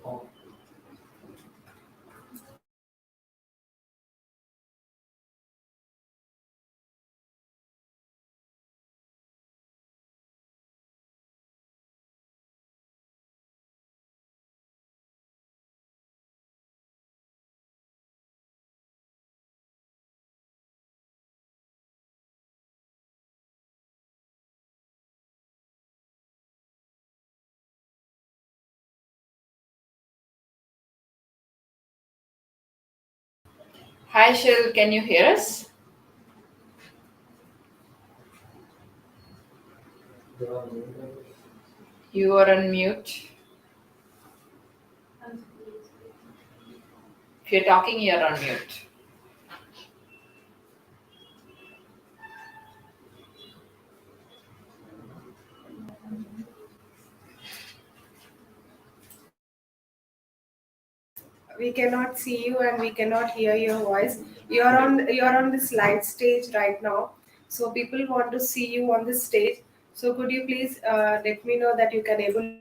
Hi, Sheryl, can you hear us? You are on mute. If you're talking, you're on mute. We cannot see you and we cannot hear your voice. You're on the slide stage right now, so people want to see you on the stage. So could you please let me know that you can able.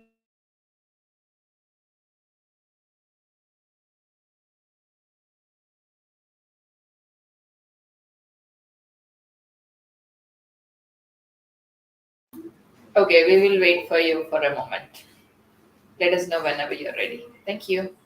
Okay, we will wait for you for a moment. Let us know whenever you're ready. Thank you.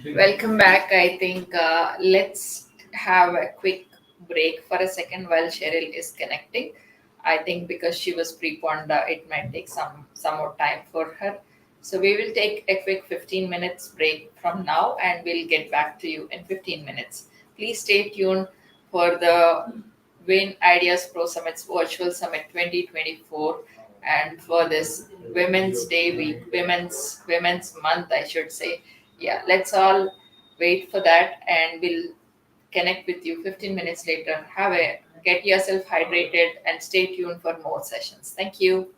Welcome back. I think let's have a quick break for a second while Cheryl is connecting. I think because she was preponed, it might take some more time for her. So we will take a quick 15 minutes break from now, and we'll get back to you in 15 minutes. Please stay tuned for the Win Ideas Pro Summits Virtual Summit 2024, and for this Women's Day week, Women's Month, I should say. Yeah, let's all wait for that, and we'll connect with you 15 minutes later. Get yourself hydrated and stay tuned for more sessions. Thank you.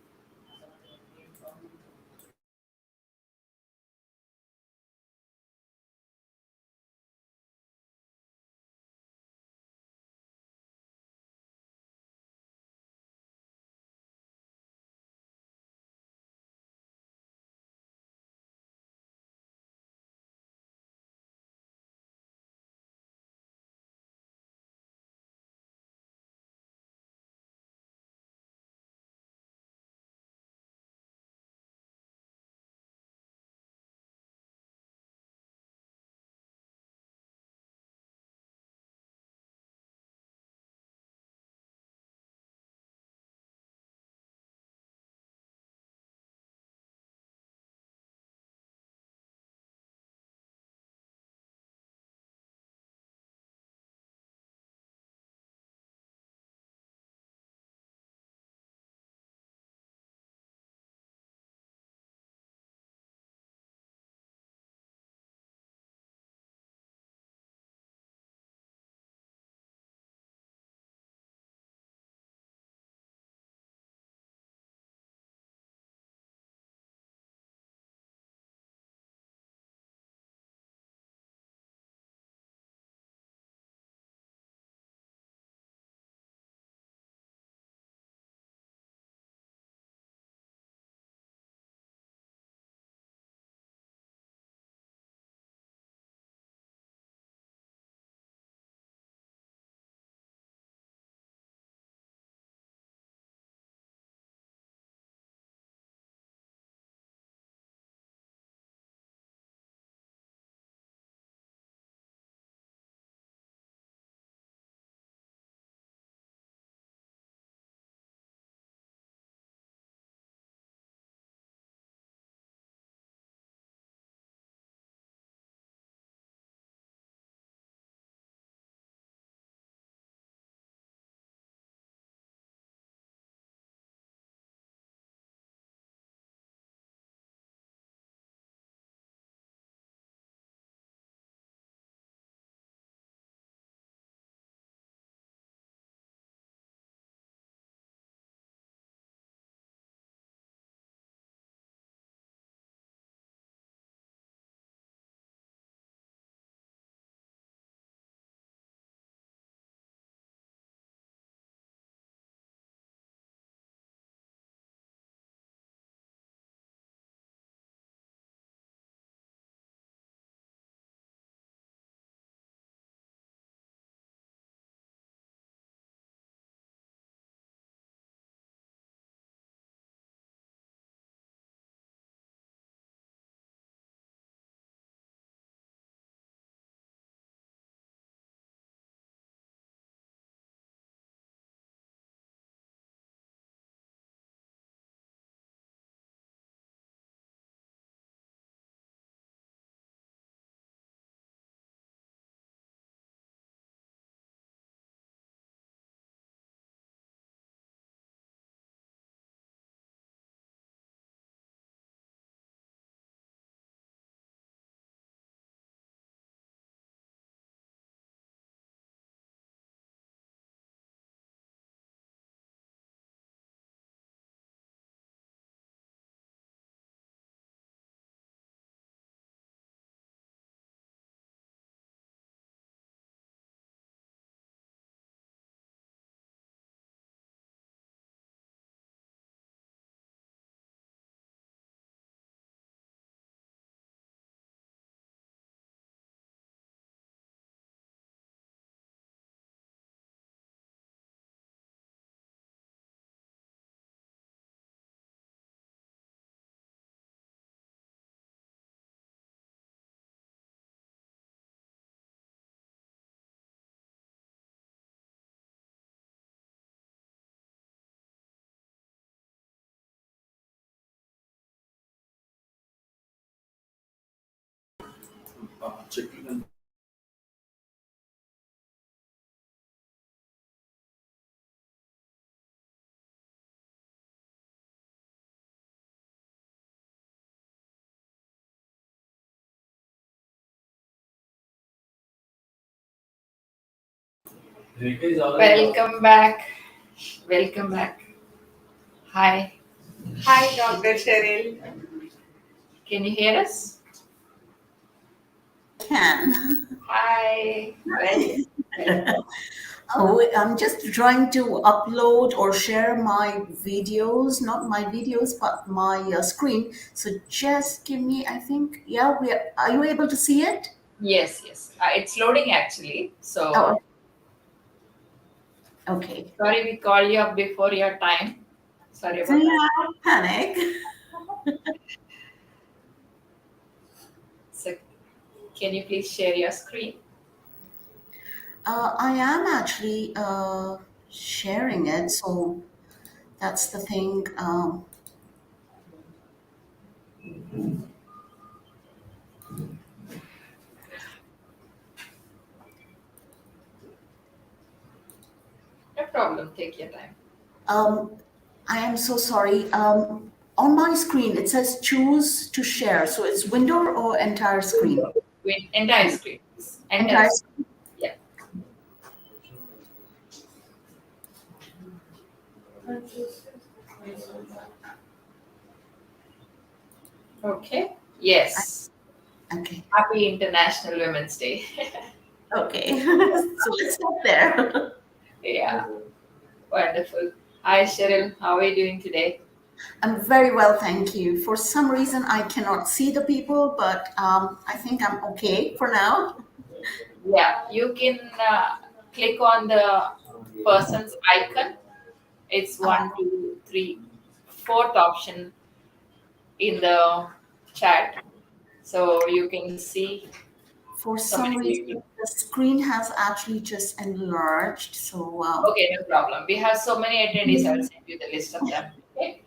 Welcome back. Welcome back. Hi. Hi, Dr. Sheryl. Can you hear us? Can. Hi. Welcome. Oh, I'm just trying to upload or share my videos, not my videos, but my screen. So just give me, I think, yeah, are you able to see it? Yes, yes. It's loading actually. Oh, So okay. sorry we called you up before your time. Sorry So about that. yeah, don't panic. So can you please share your screen? I am actually sharing it, so that's the thing. No problem. Take your time. Um, I am so sorry. On my screen, it says choose to share. So it's window or entire screen? With entire screen. Entire Entire screen. screen. Yeah. Okay. Yes. Okay. Happy International Women's Day. Okay. So let's stop there. Yeah. Wonderful. Hi, Sheryl. How are you doing today? I'm very well, thank you. For some reason, I cannot see the people, but I think I'm okay for now. Yeah. You can click on the person's icon. It's one, two, three, fourth option in the chat. So you can see For so some many reason, people. the screen has actually just enlarged. So, Okay, no problem. We have so many attendees. I'll send you the list of them. Okay.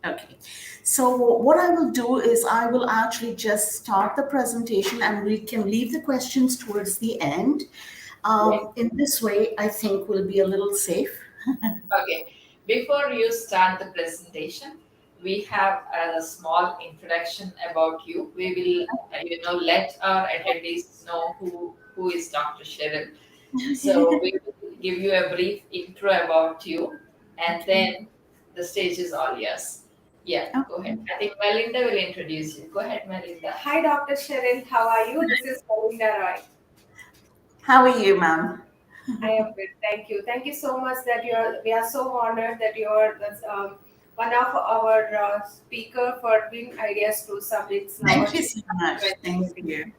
okay. So what I will do is I will actually just start the presentation and we can leave the questions towards the end. Yeah. In this way, I think we'll be a little safe. Okay. Before you start the presentation, we have a small introduction about you. We will, let our attendees know who is Dr. Sheryl. So we will give you a brief intro about you, and Okay. then the stage is all yours. Yeah, go ahead. Okay. I think Melinda will introduce you. Go ahead, Melinda. Hi, Dr. Sheryl. How are you? This is Melinda Roy. How are you, ma'am? I am good. Thank you. Thank you so much that you're. We are so honored that you're one of our speaker for bring ideas to subjects Thank you nowadays. so much. Thank you.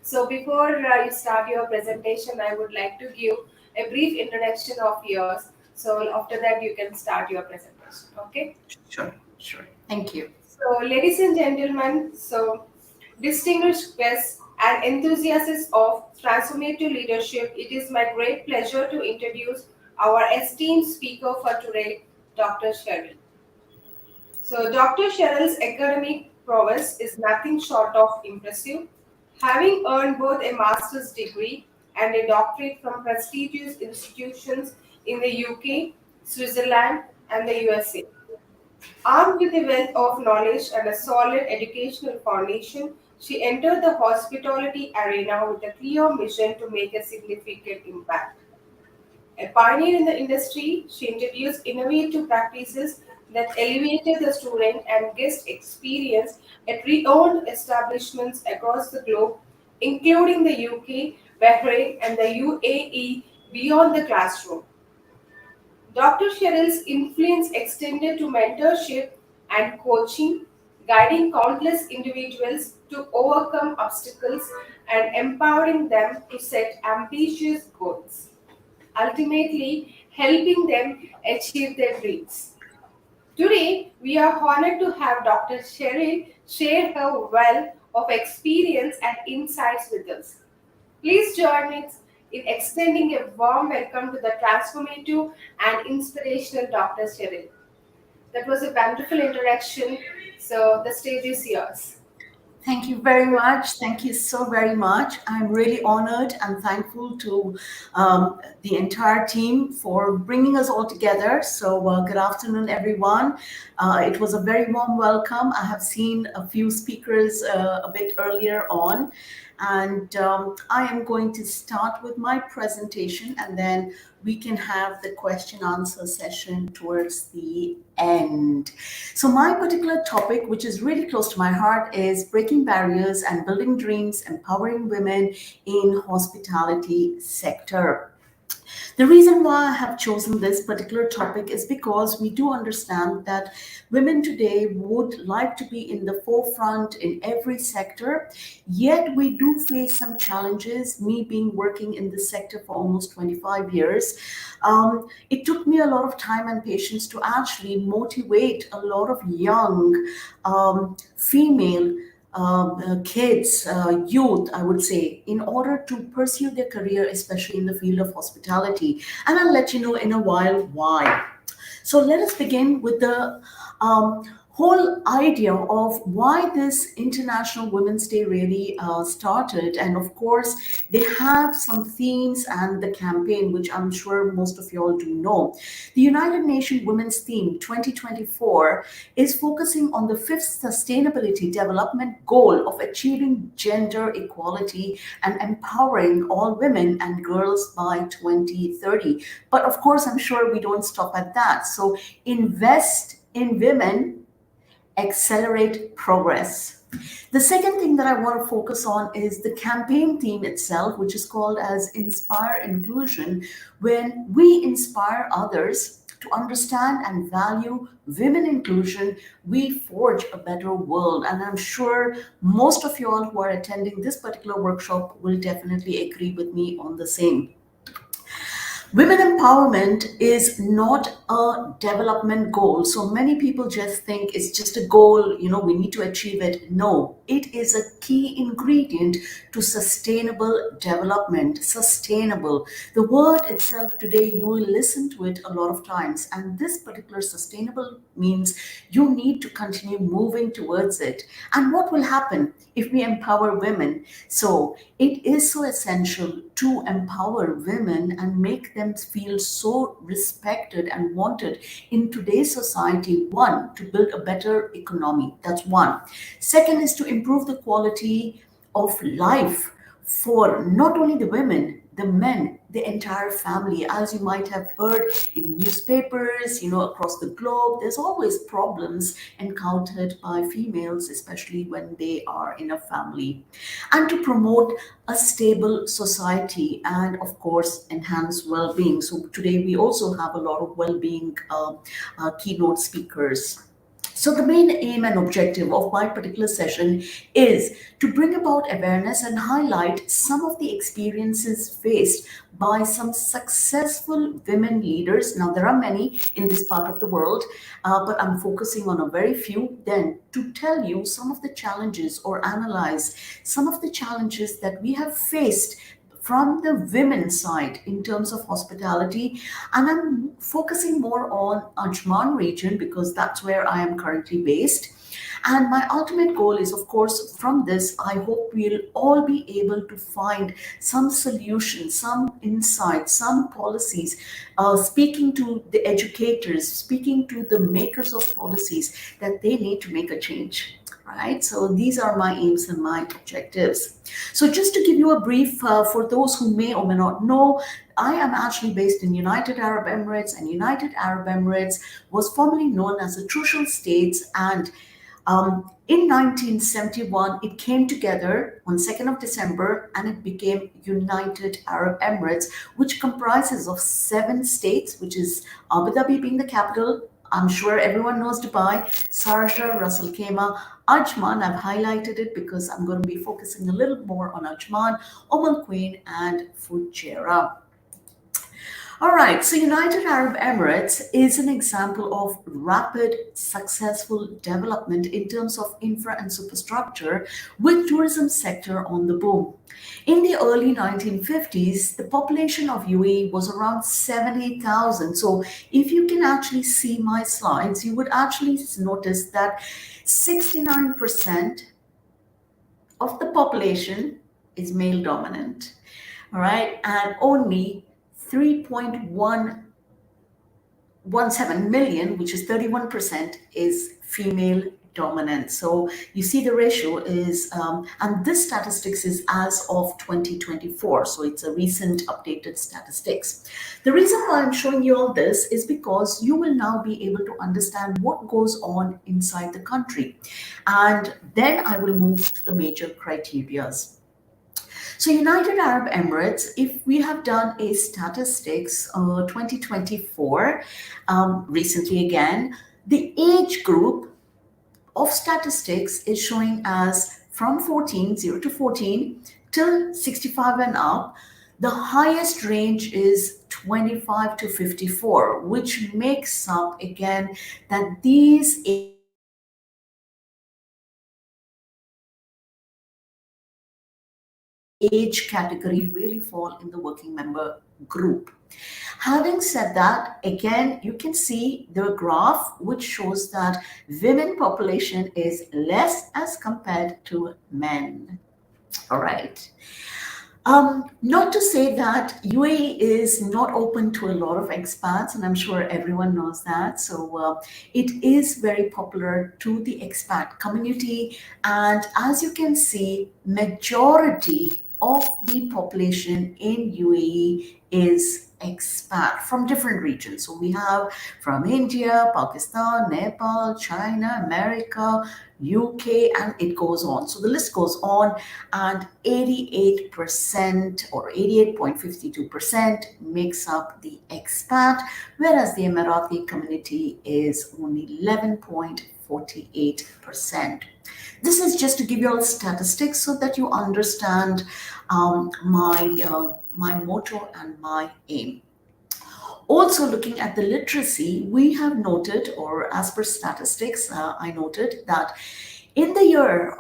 So before you start your presentation, I would like to give a brief introduction of yours. So after that, you can start your presentation. Okay. Sure, sure. Thank you. So, ladies and gentlemen, distinguished guests and enthusiasts of transformative leadership, it is my great pleasure to introduce our esteemed speaker for today, Dr. Sheryl. So, Dr. Sheryl's academic prowess is nothing short of impressive, having earned both a master's degree and a doctorate from prestigious institutions in the UK, Switzerland, and the USA. Armed with a wealth of knowledge and a solid educational foundation, she entered the hospitality arena with a clear mission to make a significant impact. A pioneer in the industry, she introduced innovative practices that elevated the student and guest experience at renowned establishments across the globe, including the UK, Bahrain, and the UAE beyond the classroom. Dr. Sheryl's influence extended to mentorship and coaching, guiding countless individuals to overcome obstacles and empowering them to set ambitious goals, ultimately helping them achieve their dreams. Today, we are honored to have Dr. Sheryl share her wealth of experience and insights with us. Please join me in extending a warm welcome to the transformative and inspirational Dr. Sheryl. That was a wonderful introduction. So the stage is yours. Thank you very much. Thank you so very much. I'm really honored and thankful to the entire team for bringing us all together. So, good afternoon, everyone. It was a very warm welcome. I have seen a few speakers a bit earlier on, and I am going to start with my presentation, and then we can have the question answer session towards the end. So, my particular topic, which is really close to my heart, is breaking barriers and building dreams, empowering women in hospitality sector. The reason why I have chosen this particular topic is because we do understand that women today would like to be in the forefront in every sector, yet we do face some challenges. Me being working in this sector for almost 25 years, it took me a lot of time and patience to actually motivate a lot of young female kids, youth, I would say, in order to pursue their career, especially in the field of hospitality. And I'll let you know in a while why. So let us begin with the whole idea of why this International Women's Day really started. And of course, they have some themes and the campaign, which I'm sure most of you all do know. The United Nations Women's Theme 2024 is focusing on the fifth Sustainability Development Goal of achieving gender equality and empowering all women and girls by 2030. But of course, I'm sure we don't stop at that. So invest in women, accelerate progress. The second thing that I want to focus on is the campaign theme itself, which is called as Inspire Inclusion. When we inspire others to understand and value women inclusion, we forge a better world. And I'm sure most of you all who are attending this particular workshop will definitely agree with me on the same. Women empowerment is not a development goal. So many people just think it's just a goal, we need to achieve it. No, it is a key ingredient to sustainable development. Sustainable. The word itself today, you will listen to it a lot of times. And this particular sustainable means you need to continue moving towards it. And what will happen if we empower women? So it is so essential to empower women and make them feel so respected and wanted in today's society. One, to build a better economy. That's one. Second is to improve the quality of life for not only the women, the men, the entire family. As you might have heard in newspapers, across the globe, there's always problems encountered by females, especially when they are in a family. And to promote a stable society and, of course, enhance well-being. So today we also have a lot of well-being keynote speakers. So, the main aim and objective of my particular session is to bring about awareness and highlight some of the experiences faced by some successful women leaders. Now, there are many in this part of the world, but I'm focusing on a very few. Then, to tell you some of the challenges or analyze some of the challenges that we have faced from the women's side in terms of hospitality. And I'm focusing more on Ajman region because that's where I am currently based. And my ultimate goal is, of course, from this, I hope we'll all be able to find some solutions, some insights, some policies, speaking to the educators, speaking to the makers of policies that they need to make a change. Right? So these are my aims and my objectives. So just to give you a brief for those who may or may not know, I am actually based in United Arab Emirates, and United Arab Emirates was formerly known as the Trucial States, and in 1971, it came together on 2nd of December and it became United Arab Emirates, which comprises of 7 states, which is Abu Dhabi being the capital. I'm sure everyone knows Dubai, Sharjah, Ras Al Khaimah, Ajman. I've highlighted it because I'm going to be focusing a little more on Ajman, Al Quwain, and Fujairah. All right, so United Arab Emirates is an example of rapid, successful development in terms of infra and superstructure with tourism sector on the boom. In the early 1950s, the population of UAE was around 70,000. So if you can actually see my slides, you would actually notice that 69% of the population is male dominant. All right, and only 3.117 million, which is 31%, is female dominant. So you see the ratio is, and this statistics is as of 2024. So it's a recent updated statistics. The reason why I'm showing you all this is because you will now be able to understand what goes on inside the country. And then I will move to the major criterias. So United Arab Emirates, if we have done a statistics 2024, recently again, the age group of statistics is showing as from 14, 0 to 14, till 65 and up. The highest range is 25 to 54, which makes up again that these age category really fall in the working member group. Having said that, again, you can see the graph which shows that women population is less as compared to men. All right. Not to say that UAE is not open to a lot of expats, and I'm sure everyone knows that. So it is very popular to the expat community, and as you can see, majority of the population in UAE is expat from different regions. So we have from India, Pakistan, Nepal, China, America, UK, and it goes on. So the list goes on, and 88% or 88.52% makes up the expat, whereas the Emirati community is only 11.48%. This is just to give you all statistics so that you understand my motto and my aim. Also, looking at the literacy, we have noted, or as per statistics, I noted that in the year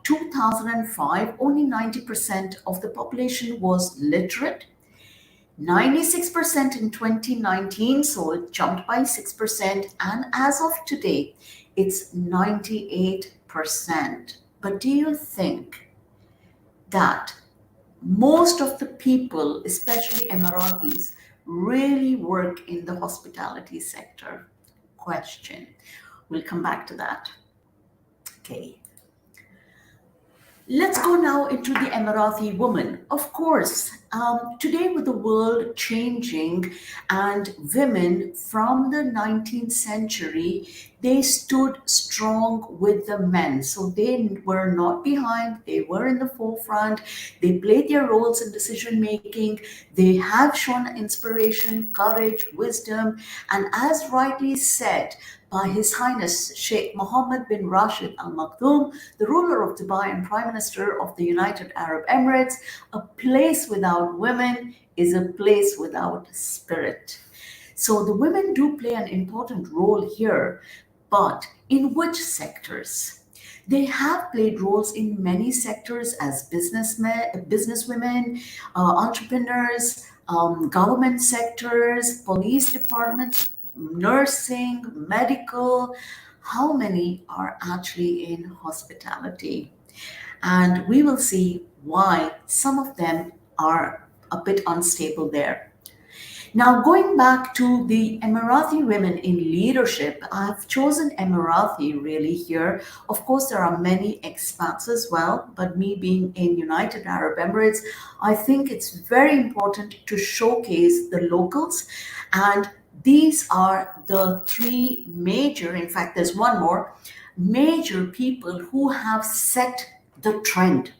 2005, only 90% of the population was literate. 96% in 2019, so it jumped by 6%, and as of today, it's 98%. But do you think that most of the people, especially Emiratis, really work in the hospitality sector? Question. We'll come back to that. Okay. Let's go now into the Emirati woman. Of course, today with the world changing and women from the 19th century, they stood strong with the men. So they were not behind, they were in the forefront, they played their roles in decision making, they have shown inspiration, courage, wisdom, and as rightly said, by His Highness Sheikh Mohammed bin Rashid Al Maktoum, the ruler of Dubai and Prime Minister of the United Arab Emirates, a place without women is a place without spirit. So the women do play an important role here, but in which sectors? They have played roles in many sectors as businessmen, businesswomen, entrepreneurs, government sectors, police departments, nursing, medical. How many are actually in hospitality? And we will see why some of them are a bit unstable there. Now, going back to the Emirati women in leadership, I've chosen Emirati really here. Of course, there are many expats as well, but me being in United Arab Emirates, I think it's very important to showcase the locals, and these are the three major, in fact, there's one more, major people who have set the trend.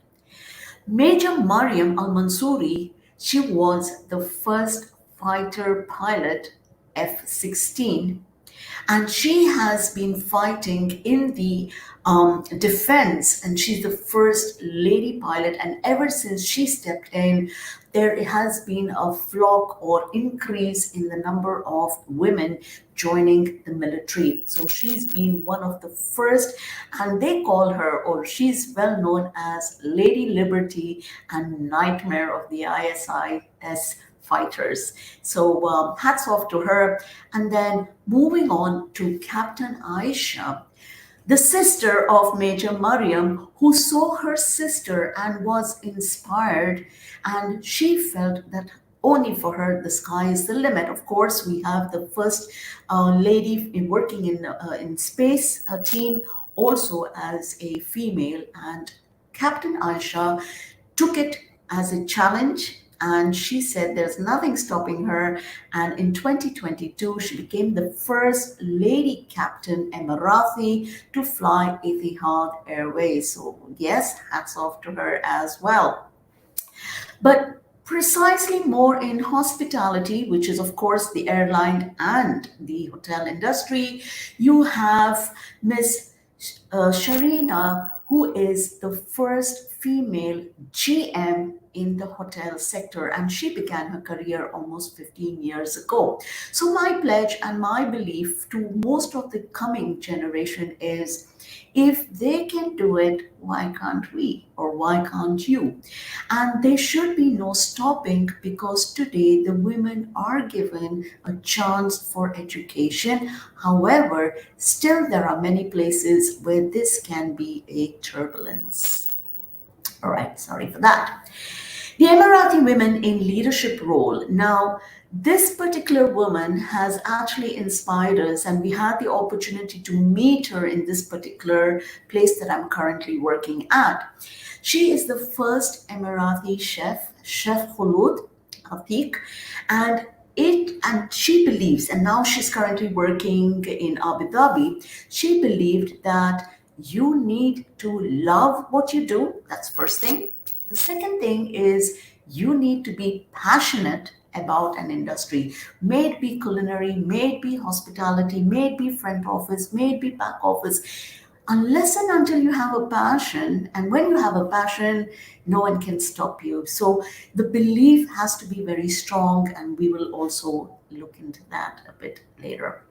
Major Mariam Al Mansouri, she was the first fighter pilot F-16, and she has been fighting in the defense, and she's the first lady pilot, and ever since she stepped in, there has been a flock or increase in the number of women joining the military. So she's been one of the first, and they call her, or she's well known as Lady Liberty and Nightmare of the ISIS fighters. So hats off to her. And then moving on to Captain Aisha. the sister of Major Mariam, who saw her sister and was inspired, and she felt that only for her the sky is the limit. Of course, we have the first lady working in space team, also as a female, and Captain Aisha took it as a challenge, and she said there's nothing stopping her. And in 2022, she became the first lady captain Emirati to fly Etihad Airways. So, yes, hats off to her as well. But precisely more in hospitality, which is, of course, the airline and the hotel industry, you have Miss Sharina, who is the first female GM in the hotel sector, and she began her career almost 15 years ago. So, my pledge and my belief to most of the coming generation is if they can do it, why can't we? Or why can't you? And there should be no stopping because today the women are given a chance for education. However, still there are many places where this can be a turbulence. All right, sorry for that. The Emirati women in leadership role. Now, this particular woman has actually inspired us, and we had the opportunity to meet her in this particular place that I'm currently working at. She is the first Emirati chef, Chef Khulud Atik, and she believes, and now she's currently working in Abu Dhabi. She believed that you need to love what you do. That's first thing. The second thing is you need to be passionate about an industry. May it be culinary, may it be hospitality, may it be front office, may it be back office. Unless and until you have a passion, and when you have a passion, no one can stop you. So the belief has to be very strong, and we will also look into that a bit later.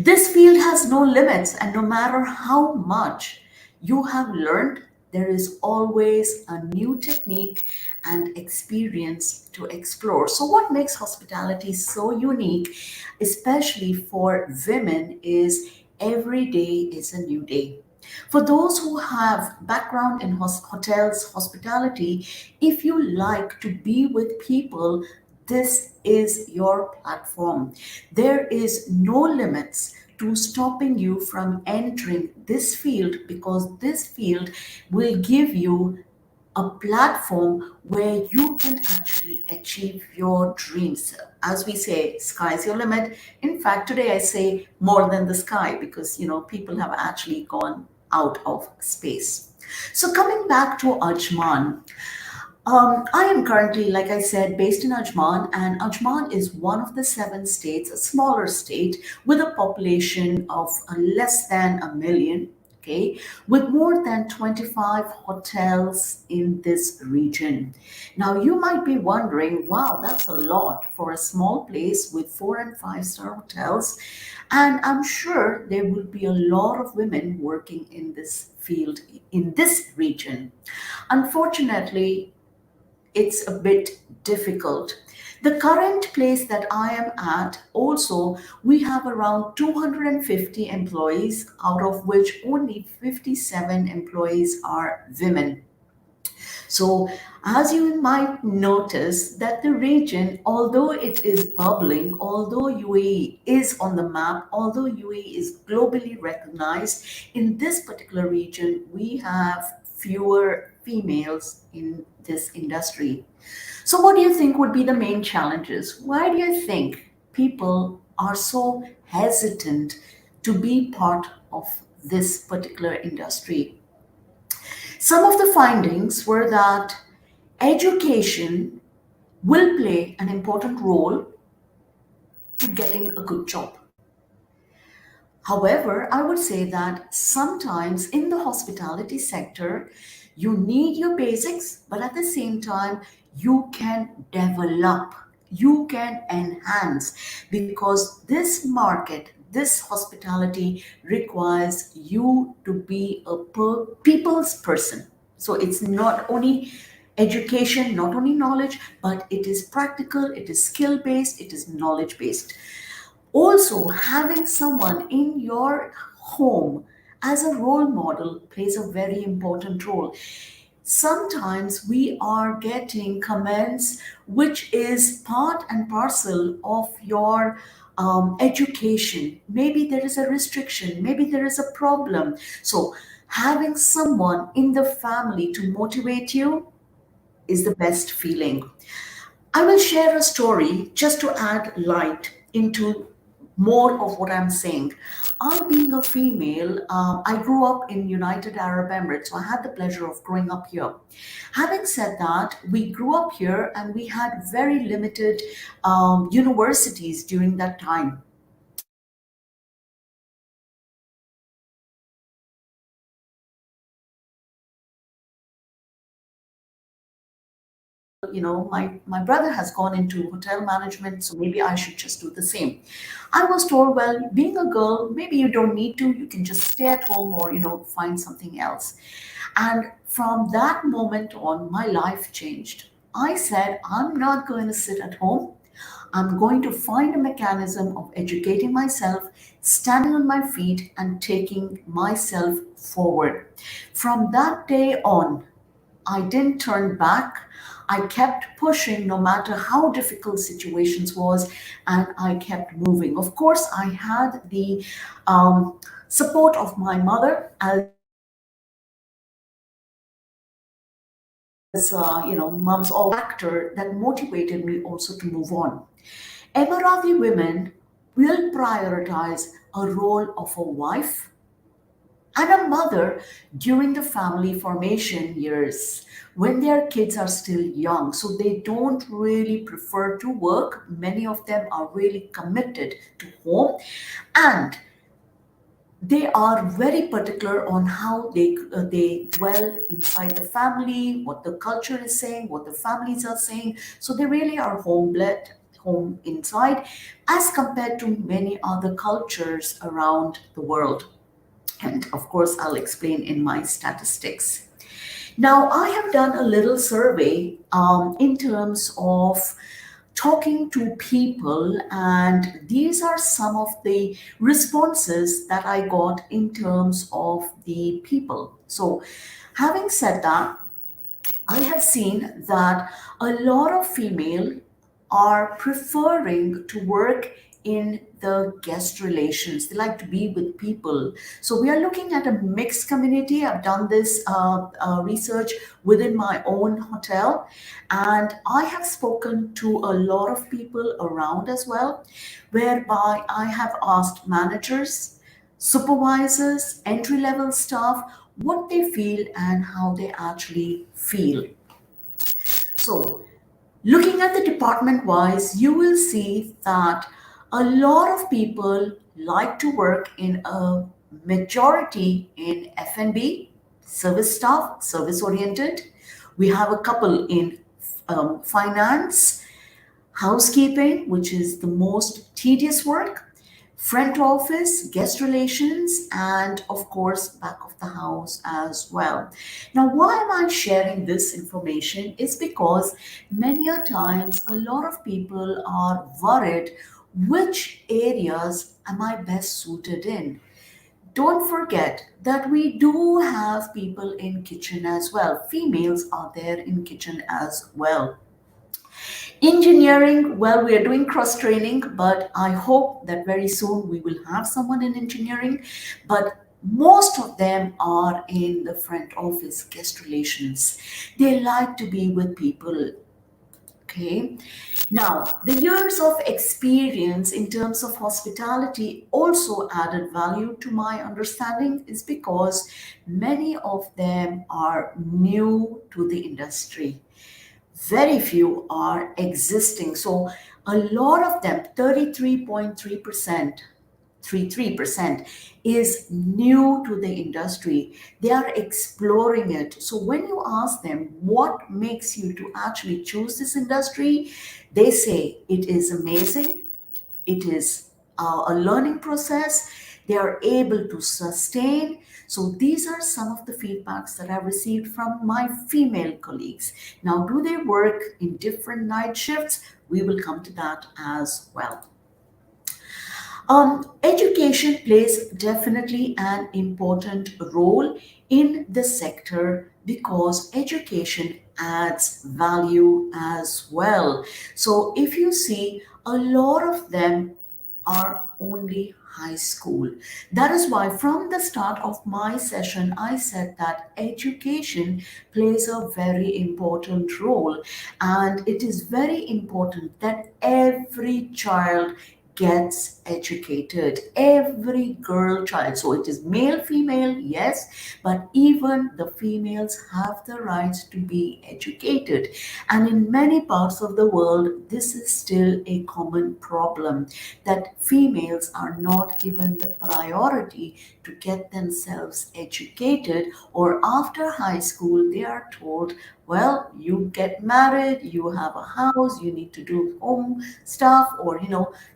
This field has no limits, and no matter how much you have learned, there is always a new technique and experience to explore. So, what makes hospitality so unique, especially for women, is every day is a new day. For those who have background in hotels, hospitality, if you like to be with people, this is your platform. There is no limits to stopping you from entering this field because this field will give you a platform where you can actually achieve your dreams. As we say, sky's your limit. In fact, today I say more than the sky because people have actually gone out of space. So coming back to Ajman, I am currently, like I said, based in Ajman, and Ajman is one of the 7 states, a smaller state with a population of less than a million, okay, with more than 25 hotels in this region. Now, you might be wondering, wow, that's a lot for a small place with 4 and 5 star hotels. And I'm sure there will be a lot of women working in this field in this region. Unfortunately, it's a bit difficult. The current place that I am at, also, we have around 250 employees, out of which only 57 employees are women. So, as you might notice, that the region, although it is bubbling, although UAE is on the map, although UAE is globally recognized, in this particular region, we have fewer females in this industry. So, what do you think would be the main challenges? Why do you think people are so hesitant to be part of this particular industry? Some of the findings were that education will play an important role to getting a good job. However, I would say that sometimes in the hospitality sector, you need your basics, but at the same time, you can develop, you can enhance because this market, this hospitality requires you to be a people's person. So it's not only education, not only knowledge, but it is practical, it is skill based, it is knowledge based. Also, having someone in your home as a role model plays a very important role. Sometimes we are getting comments which is part and parcel of your education. Maybe there is a restriction, maybe there is a problem. So having someone in the family to motivate you is the best feeling. I will share a story just to add light into more of what I'm saying. I, being a female, I grew up in United Arab Emirates, so I had the pleasure of growing up here. Having said that, we grew up here and we had very limited universities during that time. My brother has gone into hotel management, so maybe I should just do the same. I was told, well, being a girl, maybe you don't need to, you can just stay at home or find something else. And from that moment on, my life changed. I said, I'm not going to sit at home. I'm going to find a mechanism of educating myself, standing on my feet, and taking myself forward. From that day on, I didn't turn back. I kept pushing no matter how difficult situations was, and I kept moving. Of course, I had the support of my mother as mom's all factor that motivated me also to move on. Emirati women will prioritize a role of a wife and a mother during the family formation years when their kids are still young. So they don't really prefer to work. Many of them are really committed to home, and they are very particular on how they dwell inside the family, what the culture is saying, what the families are saying. So they really are home bled, home inside, as compared to many other cultures around the world. And of course, I'll explain in my statistics. Now, I have done a little survey in terms of talking to people, and these are some of the responses that I got in terms of the people. So, having said that, I have seen that a lot of female are preferring to work in the guest relations. They like to be with people. So we are looking at a mixed community. I've done this research within my own hotel, and I have spoken to a lot of people around as well, whereby I have asked managers, supervisors, entry level staff what they feel and how they actually feel. So, looking at the department wise, you will see that a lot of people like to work in a majority in F&B, service staff, service oriented. We have a couple in finance, housekeeping, which is the most tedious work, front office, guest relations, and of course, back of the house as well. Now, why am I sharing this information? Is because many a times a lot of people are worried which areas am I best suited in. Don't forget that we do have people in kitchen as well. Females are there in kitchen as well. Engineering, well, we are doing cross training, but I hope that very soon we will have someone in engineering. But most of them are in the front office, guest relations. They like to be with people. Okay. Now, the years of experience in terms of hospitality also added value to my understanding, is because many of them are new to the industry, very few are existing. So a lot of them, 33.3%, 33% is new to the industry. They are exploring it. So when you ask them what makes you to actually choose this industry, they say it is amazing, it is a learning process, they are able to sustain. So these are some of the feedbacks that I've received from my female colleagues. Now, do they work in different night shifts? We will come to that as well. Education plays definitely an important role in the sector because education adds value as well. So, if you see, a lot of them are only high school. That is why, from the start of my session, I said that education plays a very important role, and it is very important that every child gets educated, every girl child. So it is male female, yes, but even the females have the right to be educated, and in many parts of the world this is still a common problem, that females are not given the priority to get themselves educated, or after high school they are told, well, you get married, you have a house, you need to do home stuff, or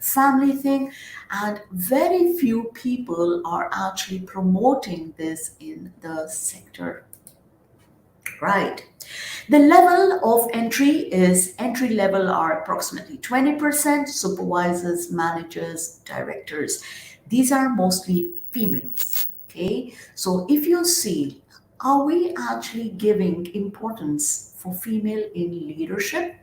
family thing. And very few people are actually promoting this in the sector, right? The level of entry level are approximately 20%, supervisors, managers, directors. These are mostly females. Okay, so if you see, are we actually giving importance for female in leadership?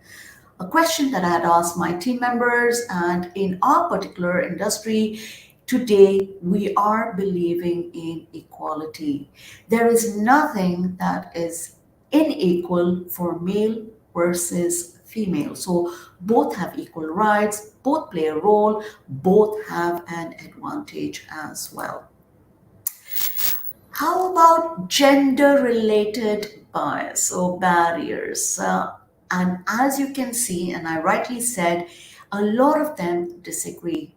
A question that I had asked my team members, and in our particular industry, today we are believing in equality. There is nothing that is unequal for male versus female. So both have equal rights, both play a role, both have an advantage as well. How about gender related bias or barriers? And as you can see, and I rightly said, a lot of them disagree.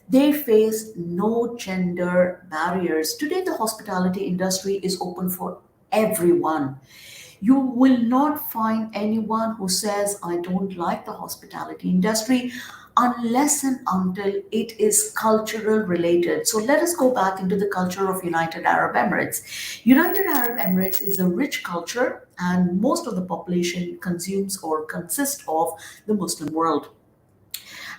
They face no gender barriers. Today, the hospitality industry is open for everyone. You will not find anyone who says, I don't like the hospitality industry, unless and until it is cultural related. So let us go back into the culture of United Arab Emirates. United Arab Emirates is a rich culture, and most of the population consumes or consists of the Muslim world.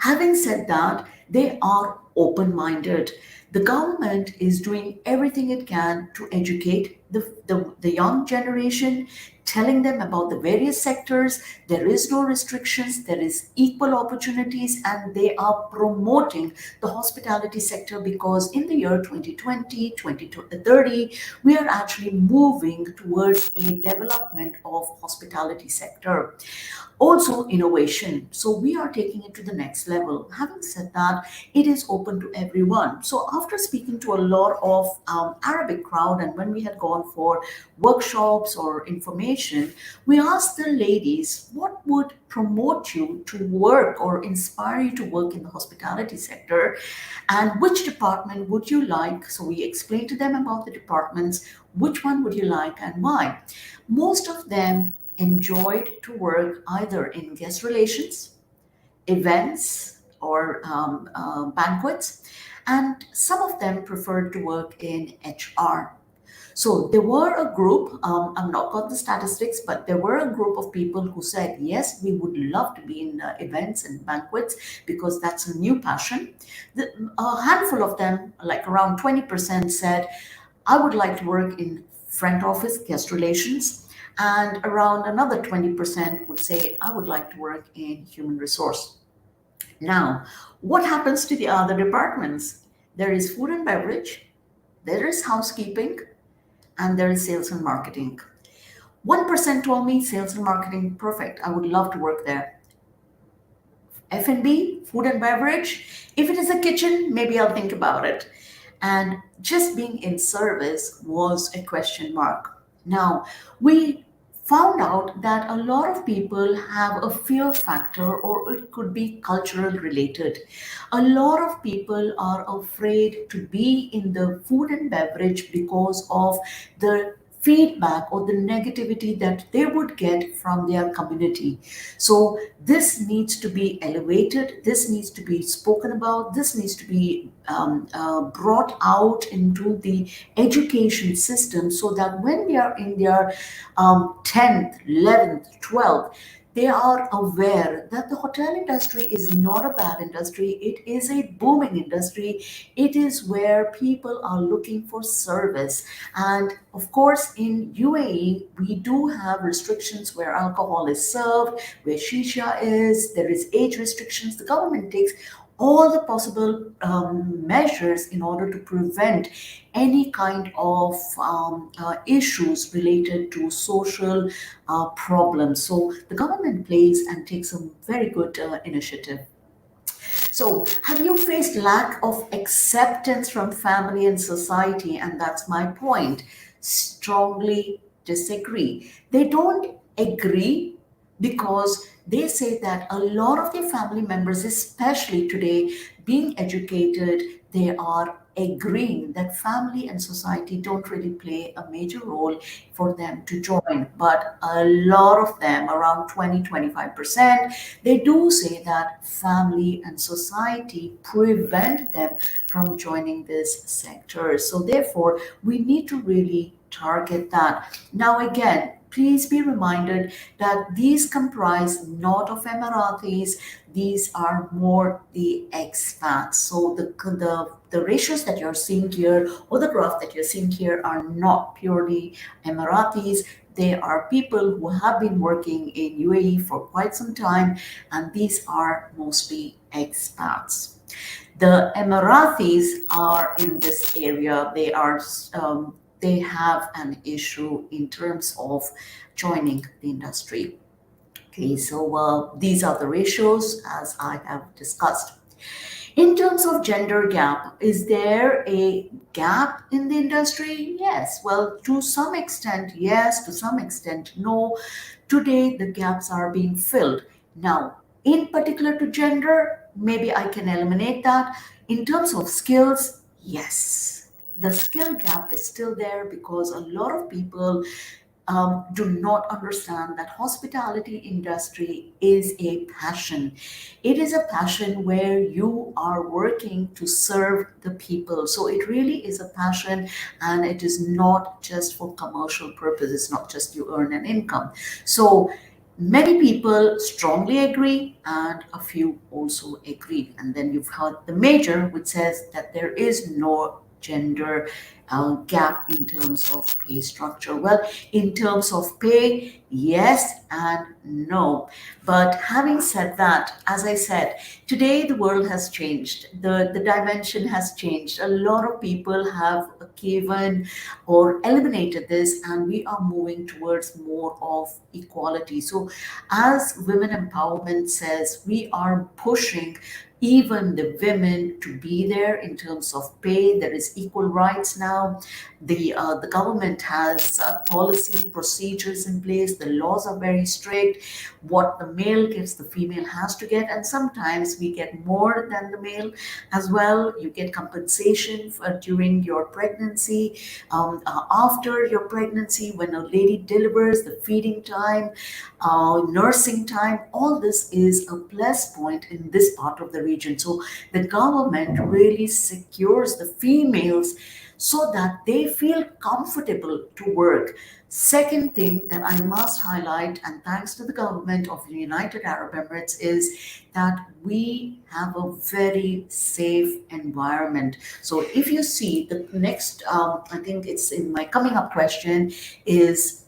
Having said that, they are open minded. The government is doing everything it can to educate the young generation, telling them about the various sectors. There is no restrictions, there is equal opportunities, and they are promoting the hospitality sector because in the year 2020, 2030, we are actually moving towards a development of hospitality sector. Also innovation, so we are taking it to the next level. Having said that, it is open to everyone. So after speaking to a lot of Arabic crowd, and when we had gone for workshops or information, we asked the ladies what would promote you to work or inspire you to work in the hospitality sector, and which department would you like. So we explained to them about the departments, which one would you like and why. Most of them enjoyed to work either in guest relations, events, or banquets, and some of them preferred to work in HR. So there were a group, I've not got the statistics, but there were a group of people who said, yes, we would love to be in events and banquets because that's a new passion. A handful of them, like around 20%, said, I would like to work in front office, guest relations, and around another 20% would say, I would like to work in human resource. Now, what happens to the other departments? There is food and beverage, there is housekeeping, and there is sales and marketing. 1% told me sales and marketing, perfect, I would love to work there. F&B, food and beverage, if it is a kitchen, maybe I'll think about it. And just being in service was a question mark. Now, we found out that a lot of people have a fear factor, or it could be cultural related. A lot of people are afraid to be in the food and beverage because of the feedback or the negativity that they would get from their community. So this needs to be elevated, this needs to be spoken about, this needs to be brought out into the education system, so that when they are in their 10th, 11th, 12th, they are aware that the hotel industry is not a bad industry. It is a booming industry. It is where people are looking for service. And of course, in UAE, we do have restrictions where alcohol is served, where shisha is, there is age restrictions. The government takes all the possible measures in order to prevent any kind of issues related to social problems. So the government plays and takes a very good initiative. So, have you faced lack of acceptance from family and society? And that's my point. Strongly disagree. They don't agree because they say that a lot of their family members, especially today, being educated, they are agreeing that family and society don't really play a major role for them to join. But a lot of them, around 20-25%, they do say that family and society prevent them from joining this sector. So, therefore, we need to really target that. Now, again, please be reminded that these comprise not of Emiratis, these are more the expats. So the ratios that you're seeing here or the graph that you're seeing here are not purely Emiratis. They are people who have been working in UAE for quite some time, and these are mostly expats. The Emiratis are in this area. They have an issue in terms of joining the industry. Okay, so these are the ratios as I have discussed. In terms of gender gap, is there a gap in the industry? Yes. Well, to some extent, yes. To some extent, no. Today, the gaps are being filled. Now, in particular to gender, maybe I can eliminate that. In terms of skills, yes. The skill gap is still there because a lot of people do not understand that hospitality industry is a passion. It is a passion where you are working to serve the people. So it really is a passion, and it is not just for commercial purpose. It's not just you earn an income. So many people strongly agree and a few also agree. And then you've heard the major, which says that there is no gender gap in terms of pay structure. Well, in terms of pay, yes and no. But having said that, as I said, today the world has changed. The dimension has changed. A lot of people have given or eliminated this, and we are moving towards more of equality. So, as women empowerment says, we are pushing even the women to be there in terms of pay. There is equal rights now. The government has policy procedures in place. The laws are very strict. What the male gives, the female has to get, and sometimes we get more than the male as well. You get compensation for, during your pregnancy, after your pregnancy, when a lady delivers, the feeding time, nursing time. All this is a plus point in this part of the region. So the government really secures the females so that they feel comfortable to work. Second thing that I must highlight, and thanks to the government of the United Arab Emirates, is that we have a very safe environment. So if you see the next, I think it's in my coming up question, is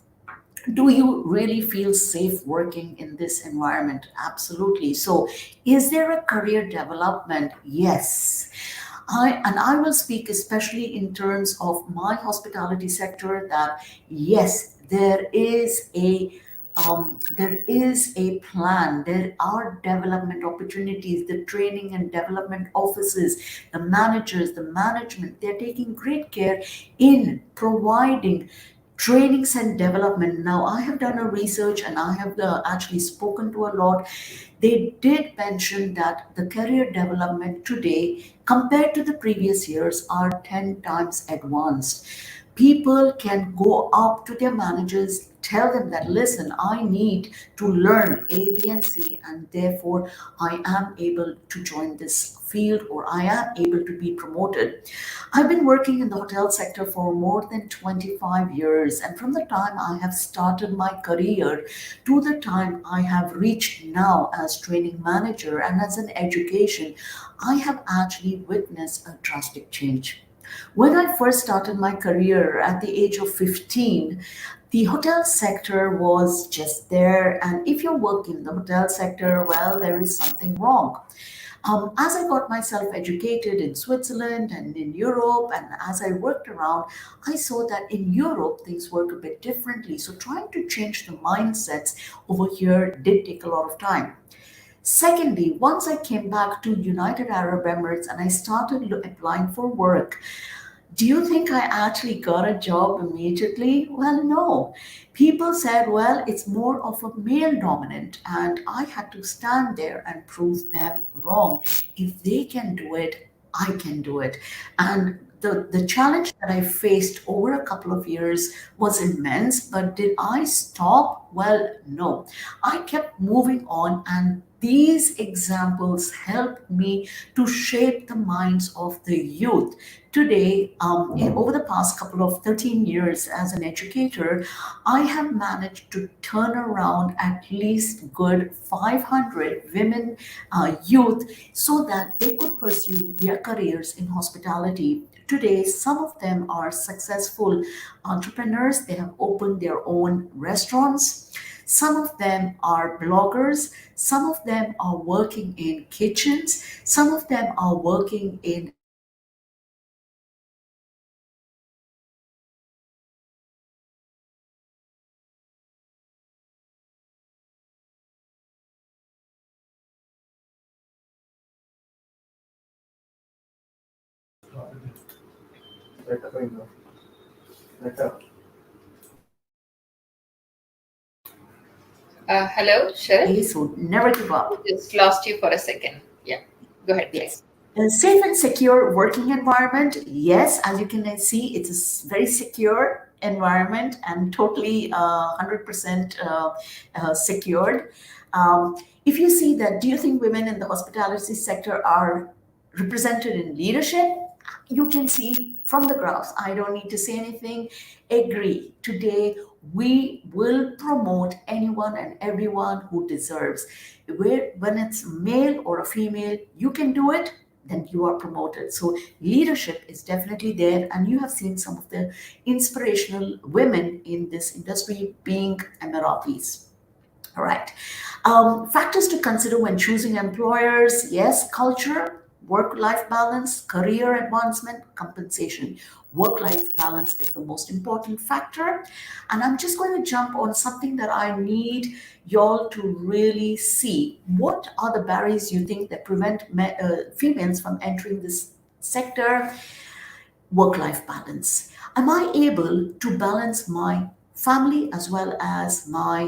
do you really feel safe working in this environment? Absolutely. So, is there a career development? Yes. I will speak especially in terms of my hospitality sector that yes, there is a plan. There are development opportunities, the training and development offices, the managers, the management. They're taking great care in providing trainings and development. Now, I have done a research and I have actually spoken to a lot. they did mention that the career development today compared to the previous years are 10 times advanced. People can go up to their managers, tell them that, listen, I need to learn A, B, and C, and therefore I am able to join this field or I am able to be promoted. I've been working in the hotel sector for more than 25 years, and from the time I have started my career to the time I have reached now as training manager and as an education, I have actually witnessed a drastic change. When I first started my career at the age of 15, the hotel sector was just there. And if you're working in the hotel sector, well, there is something wrong. As I got myself educated in Switzerland and in Europe, and as I worked around, I saw that in Europe things work a bit differently. So trying to change the mindsets over here did take a lot of time. Secondly, once I came back to United Arab Emirates and I started applying for work, do you think I actually got a job immediately? Well, no. People said, well, it's more of a male dominant, and I had to stand there and prove them wrong. If they can do it, I can do it. And the challenge that I faced over a couple of years was immense, but did I stop? Well, no. I kept moving on, and these examples helped me to shape the minds of the youth. Today, over the past couple of 13 years as an educator, I have managed to turn around at least good 500 women, youth, so that they could pursue their careers in hospitality. Today, some of them are successful entrepreneurs. They have opened their own restaurants. Some of them are bloggers. Some of them are working in kitchens. Some of them are working in Hello, Sheryl. so never give We up. just lost you for a second. Yeah, go ahead, Yes. please. A safe and secure working environment. Yes, as you can see, it's a very secure environment and totally 100% secured. If you see that, do you think women in the hospitality sector are represented in leadership? You can see from the graphs. I don't need to say anything. Agree. Today, we will promote anyone and everyone who deserves. When it's male or a female, you can do it, then you are promoted. So leadership is definitely there, and you have seen some of the inspirational women in this industry being Emiratis. All right. Factors to consider when choosing employers: yes, culture, work life balance, career advancement, compensation. Work life balance is the most important factor. And I'm just going to jump on something that I need y'all to really see. What are the barriers you think that prevent females from entering this sector? Work life balance. Am I able to balance my family as well as my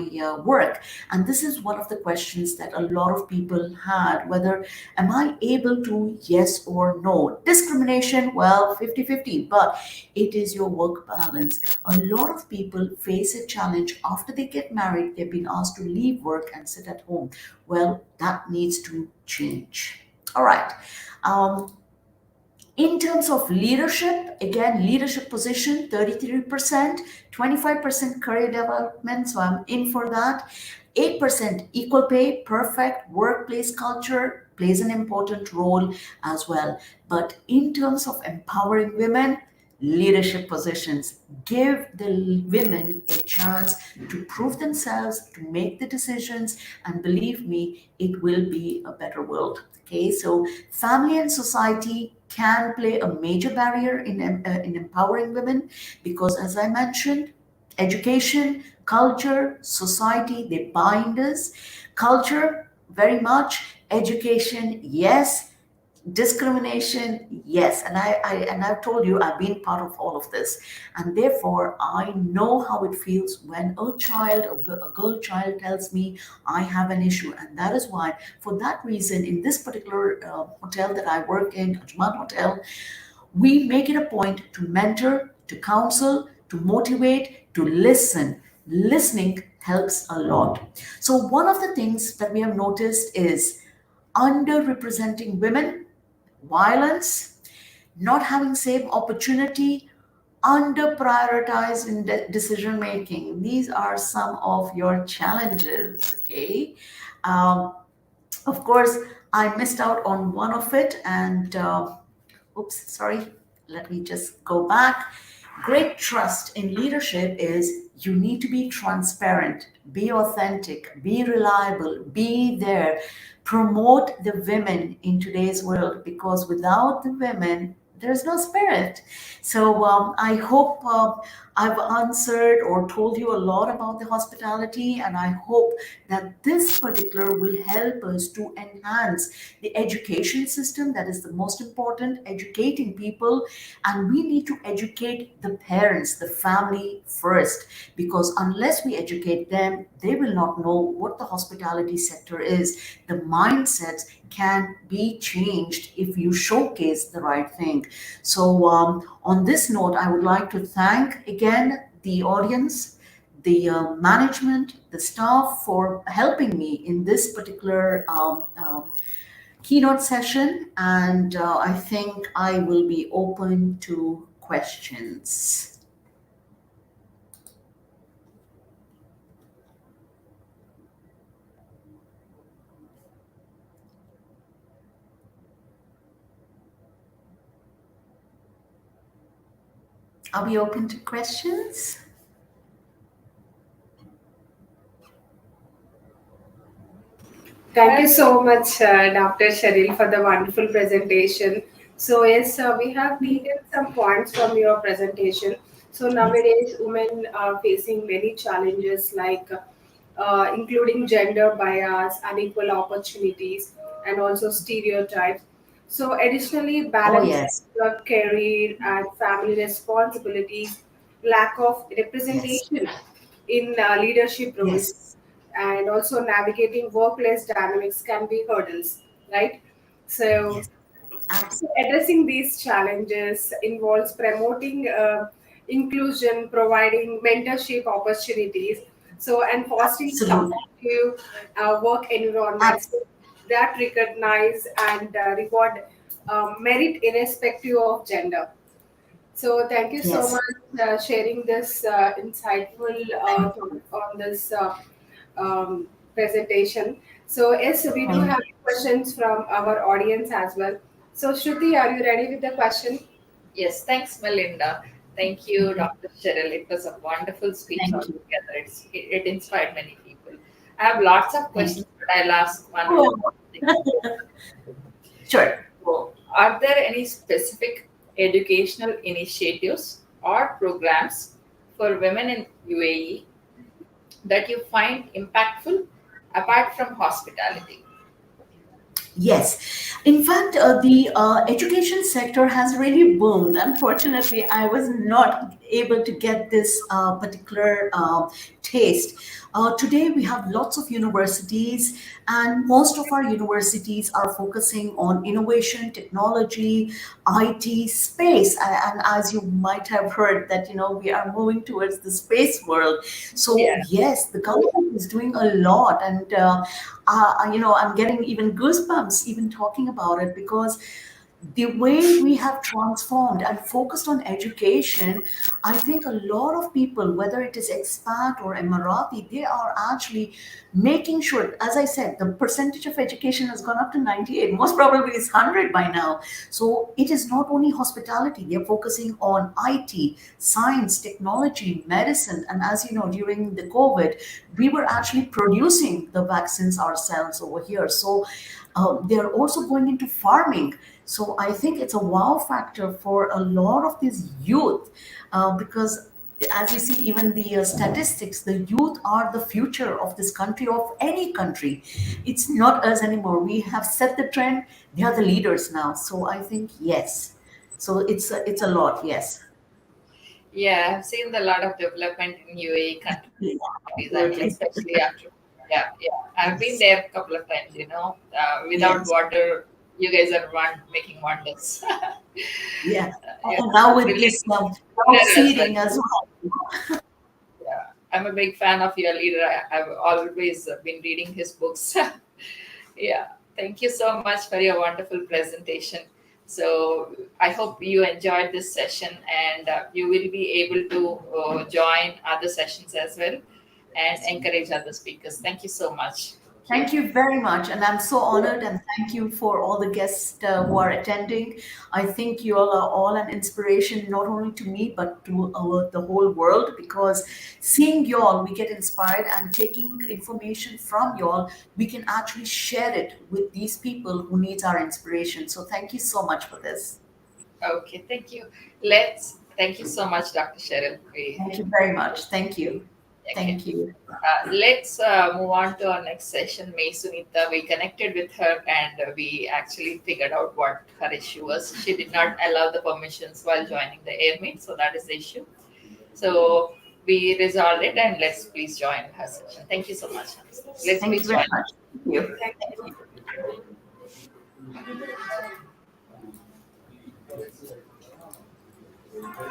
work? And this is one of the questions that a lot of people had, whether am I able to, yes or no. Discrimination, well, 50-50, but it is your work balance. A lot of people face a challenge after they get married. They've been asked to leave work and sit at home. Well, that needs to change. All right. Um, in terms of leadership, again, leadership position, 33%, 25% career development, so I'm in for that. 8% equal pay, perfect. Workplace culture plays an important role as well. But in terms of empowering women, leadership positions, give the women a chance to prove themselves, to make the decisions, and believe me, it will be a better world. Okay, so family and society can play a major barrier in empowering women because, as I mentioned, education, culture, society, they bind us. Culture, very much. Education, yes. Discrimination, yes, and I've told you I've been part of all of this, and therefore I know how it feels when a girl child tells me I have an issue, and that is why, for that reason, in this particular hotel that I work in, Ajman Hotel, we make it a point to mentor, to counsel, to motivate, to listen. Listening helps a lot. So one of the things that we have noticed is underrepresenting women, violence, not having same opportunity, under prioritized in decision making. These are some of your challenges. Okay. Um, of course, I missed out on one of it, and oops, sorry. Let me just go back. Great trust in leadership is you need to be transparent, be authentic, be reliable, be there. Promote the women in today's world, because without the women, there's no spirit. So I hope I've answered or told you a lot about the hospitality, and I hope that this particular will help us to enhance the education system. That is the most important, educating people. And we need to educate the parents, the family first, because unless we educate them, they will not know what the hospitality sector is. The mindsets can be changed if you showcase the right thing. So on this note, I would like to thank again the audience, the management, the staff for helping me in this particular keynote session. And I think I will be open to questions. Are we open to questions? Thank you so much, Dr. Sheryl, for the wonderful presentation. So, yes, we have taken some points from your presentation. So, nowadays, women are facing many challenges like including gender bias, unequal opportunities, and also stereotypes. So, additionally, Oh, balancing yes. your career and family responsibilities, lack of Yes. representation in leadership roles, Yes. and also navigating workplace dynamics can be hurdles, right? So, Yes. Absolutely. addressing these challenges involves promoting inclusion, providing mentorship opportunities, so and fostering Absolutely. supportive work environments Absolutely. that recognize and reward merit irrespective of gender. So thank you so Yes. much sharing this insightful Thank topic you. on this presentation. So yes, we do Thank have you. questions from our audience as well. So Shruti, are you ready with the question? Yes, thanks, Melinda. Thank you, Dr. Sheryl. It was a wonderful speech Thank you. altogether. It inspired many people. I have lots of Thank questions, you. but I'll ask one or Oh, two things. sure. So, are there any specific educational initiatives or programs for women in UAE that you find impactful apart from hospitality? Yes. In fact, the education sector has really boomed. Unfortunately, I was not able to get this particular taste. Today, we have lots of universities, and most of our universities are focusing on innovation, technology, IT, space. And as you might have heard, that we are moving towards the space world. So Yeah. yes, the government is doing a lot, and I'm getting even goosebumps even talking about it, because the way we have transformed and focused on education, I think a lot of people, whether it is expat or Emirati, they are actually making sure, as I said, the percentage of education has gone up to 98, most probably it's 100 by now. So it is not only hospitality, they're focusing on IT, science, technology, medicine. And as you know, during the COVID, we were actually producing the vaccines ourselves over here. So they're also going into farming. So I think it's a wow factor for a lot of these youth, because as you see, even the statistics, the youth are the future of this country, of any country. It's not us anymore. We have set the trend. They are the leaders now. So I think yes. So it's a lot. Yes. Yeah, I've seen a lot of development in UAE countries. Yeah, I mean, absolutely. especially after, yeah, yeah. I've been Yes. there a couple of times, without Yes. water, you guys are making wonders. Yeah. Yeah, And now with relate this to cloud leader as well. seeding as well. Yeah, I'm a big fan of your leader. I've always been reading his books. Yeah, thank you so much for your wonderful presentation. So I hope you enjoyed this session, and you will be able to join other sessions as well and encourage other speakers. Thank you so much. Thank you. Thank you very much. And I'm so honored, and thank you for all the guests who are attending. I think you all are all an inspiration, not only to me, but to the whole world, because seeing you all, we get inspired, and taking information from you all, we can actually share it with these people who needs our inspiration. So thank you so much for this. Okay, thank you. Let's thank you so much, Dr. Sheryl. Thank you very much. Thank you. Okay. Thank you. Let's move on to our next session. May Sunita, we connected with her and we actually figured out what her issue was. She did not allow the permissions while joining the airmeet, so that is the issue. So we resolved it, and let's please join her session. Thank you so much. Let's Thank you please very join. much. Thank you. Thank you.